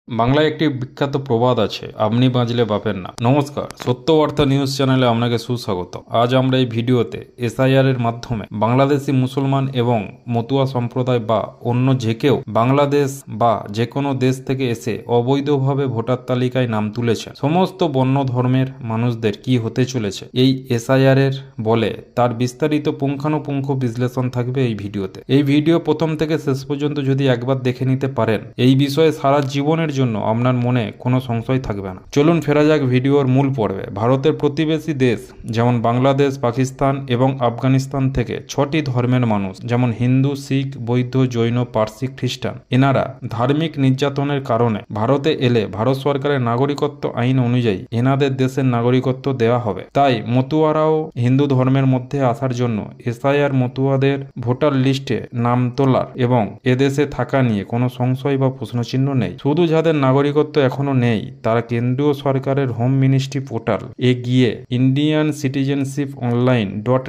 বাংলায় একটি বিখ্যাত প্রবাদ আছে, আপনি বাঁচলে বাপের না। নমস্কার, সত্যবার্তা নিউজ চ্যানেলে আপনাকে সুস্বাগত। আজ আমরা এই ভিডিওতে এসআইআর এর মাধ্যমে বাংলাদেশি মুসলমান এবং মতুয়া সম্প্রদায় বা অন্য যে কেউ বাংলাদেশ বা যে কোনো দেশ থেকে এসে অবৈধভাবে ভোটার তালিকায় নাম তুলেছে সমস্ত বন্য ধর্মের মানুষদের কি হতে চলেছে এই এসআইআর এর বলে তার বিস্তারিত পুঙ্খানুপুঙ্খ বিশ্লেষণ থাকবে এই ভিডিওতে। এই ভিডিও প্রথম থেকে শেষ পর্যন্ত যদি একবার দেখে নিতে পারেন, এই বিষয়ে সারা জীবনের জন্য আপনার মনে কোনো সংশয় থাকবে না। চলুন ফেরা যাক ভিডিওর মূল পর্বে। ভারতের প্রতিবেশী দেশ যেমন বাংলাদেশ, পাকিস্তান এবং আফগানিস্তান থেকে 6টি ধর্মের মানুষ যেমন হিন্দু, শিখ, বৌদ্ধ, জৈন, পার্সি, খ্রিস্টান এনারা ধার্মিক নির্যাতনের কারণে ভারতে এলে ভারত সরকারের নাগরিকত্ব আইন অনুযায়ী এনাদের দেশের নাগরিকত্ব দেওয়া হবে। তাই মতুয়ারাও হিন্দু ধর্মের মধ্যে আসার জন্য এসআইআর মতুয়াদের ভোটার লিস্টে নাম তোলার এবং এদেশে থাকা নিয়ে কোনো সংশয় বা প্রশ্নচিহ্ন নেই। শুধু যাদের নাগরিকত্ব এখনো নেই তারা কেন্দ্রীয় সরকারের হোম মিনিস্ট্রি পোর্টাল এ গিয়ে ইন্ডিয়ান সিটিজেনশিপ অনলাইন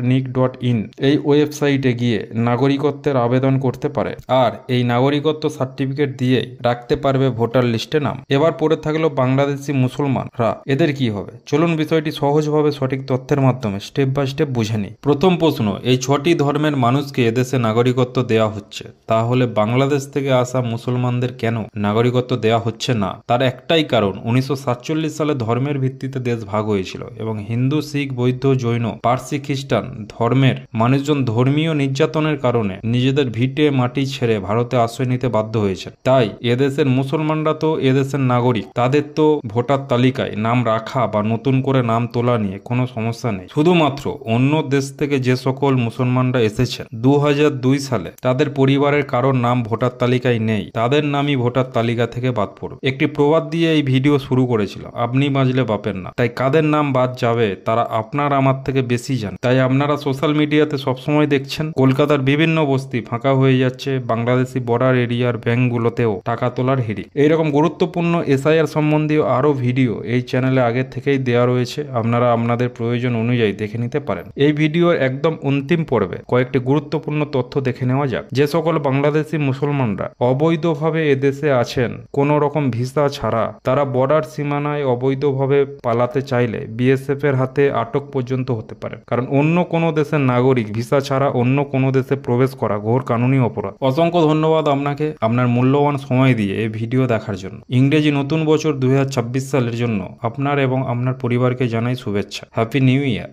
.nic.in এই ওয়েবসাইটে গিয়ে নাগরিকত্বের আবেদন করতে পারে আর এই নাগরিকত্ব সার্টিফিকেট দিয়ে রাখতে পারবে ভোটার লিস্টে নাম। এবার পড়ে থাকলো বাংলাদেশি মুসলমানরা, এদের কি হবে? চলুন বিষয়টি সহজভাবে সঠিক তথ্যের মাধ্যমে স্টেপ বাই স্টেপ বুঝে নিই। প্রথম প্রশ্ন, এই 6টি ধর্মের মানুষকে এদেশে নাগরিকত্ব দেওয়া হচ্ছে, তাহলে বাংলাদেশ থেকে আসা মুসলমানদের কেন নাগরিকত্ব দেওয়া হচ্ছে না? তার একটাই কারণ, 1947 সালে ধর্মের ভিত্তিতে দেশ ভাগ হয়েছিল এবং হিন্দু, শিখ, বৌদ্ধ, জৈন, পার্সি, খ্রিস্টান ধর্মের মানুষজন ধর্মীয় নির্যাতনের কারণে নিজেদের ভিটে মাটি ছেড়ে ভারতে আশ্রয় নিতে বাধ্য হয়েছে। তাই এদেশের মুসলমানরা তো এদেশের নাগরিক, তাদের তো ভোটার তালিকায় নাম রাখা বা নতুন করে নাম তোলা নিয়ে কোনো সমস্যা নেই। শুধুমাত্র অন্য দেশ থেকে যে সকল মুসলমানরা এসেছেন 2002 সালে তাদের পরিবারের কারোর নাম ভোটার তালিকায় নেই, তাদের নামই ভোটার তালিকা থেকে বাদ পড়বে। একটি প্রবাদ দিয়ে এই ভিডিও শুরু করেছিল, আপনি বাঁচলে বাপের না। তাই কাদের নাম বাদ যাবে তারা আপনার আমার থেকে বেশি জানে। তাই আপনারা সোশ্যাল মিডিয়াতে সবসময় দেখছেন কলকাতার বিভিন্ন বস্তি ফাঁকা হয়ে যাচ্ছে, বাংলাদেশি বর্ডার এরিয়ার ব্যাংকগুলোতেও টাকা তোলার হিড়িক। এইরকম গুরুত্বপূর্ণ এসআইআর সম্বন্ধীয় আরো ভিডিও এই চ্যানেলে আগে থেকেই দেওয়া রয়েছে, আপনারা আপনাদের প্রয়োজন অনুযায়ী দেখে নিতে পারেন। এই ভিডিওর একদম অন্তিম পর্বে কয়েকটি গুরুত্বপূর্ণ তথ্য দেখে নেওয়া যাক। যে সকল বাংলাদেশি মুসলমানরা অবৈধভাবে এদেশে আছেন কোন রকম ভিসা ছাড়া, তারা বর্ডার সীমানায় অবৈধভাবে পালাতে চাইলে বিএসএফ এর হাতে আটক পর্যন্ত হতে পারে, কারণ অন্য কোনো দেশের নাগরিক ভিসা ছাড়া অন্য কোনো দেশে প্রবেশ করা ঘোর কানুনি অপরাধ। অসংখ্য ধন্যবাদ আপনাকে আপনার মূল্যবান সময় দিয়ে এই ভিডিও দেখার জন্য। ইংরেজি নতুন বছর 2026 সালের জন্য আপনার এবং আপনার পরিবারকে জানাই শুভেচ্ছা। Happy new year.